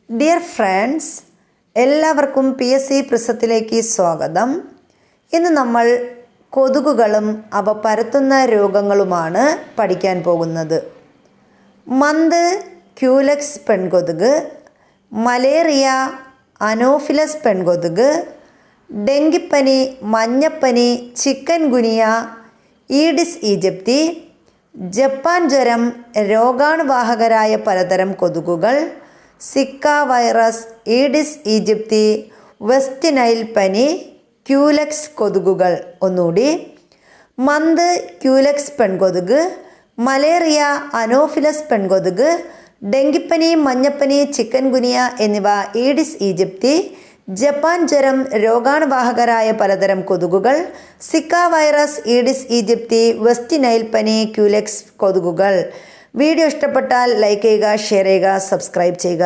Dear friends, എല്ലാവർക്കും PSC പ്രിസത്തിലേക്ക് സ്വാഗതം. ഇന്ന് നമ്മൾ കൊതുകുകളും അവ പരത്തുന്ന രോഗങ്ങളുമാണ് പഠിക്കാൻ പോകുന്നത്. മന്ത് ക്യൂലെക്സ് പെൺകൊതുക്, മലേറിയ അനോഫിലസ് പെൺകൊതുക്, ഡെങ്കിപ്പനി, മഞ്ഞപ്പനി, chikungunya, Aedes aegypti, Japan ജ്വരം, രോഗാണുവാഹകരായ പലതരം കൊതുകുകൾ, Zika virus, Aedes aegypti, West Nile പനി, ക്യൂലെക്സ് കൊതുകുകൾ. ഒന്നുകൂടി: മന്ത് ക്യൂലെക്സ് പെൺകൊതുക്, മലേറിയ അനോഫിലസ് പെൺകൊതുക്, ഡെങ്കിപ്പനി, മഞ്ഞപ്പനി, ചിക്കൻ ഗുനിയ എന്നിവ ഈഡിസ് ഈജിപ്തി, ജപ്പാൻ ജ്വരം, രോഗാണുവാഹകരായ പലതരം കൊതുകുകൾ, Zika virus, Aedes aegypti, West Nile പനി, ക്യൂലെക്സ് കൊതുകുകൾ. വീഡിയോ ഇഷ്ടപ്പെട്ടാൽ ലൈക്ക് ചെയ്യുക, ഷെയർ ചെയ്യുക, സബ്സ്ക്രൈബ് ചെയ്യുക.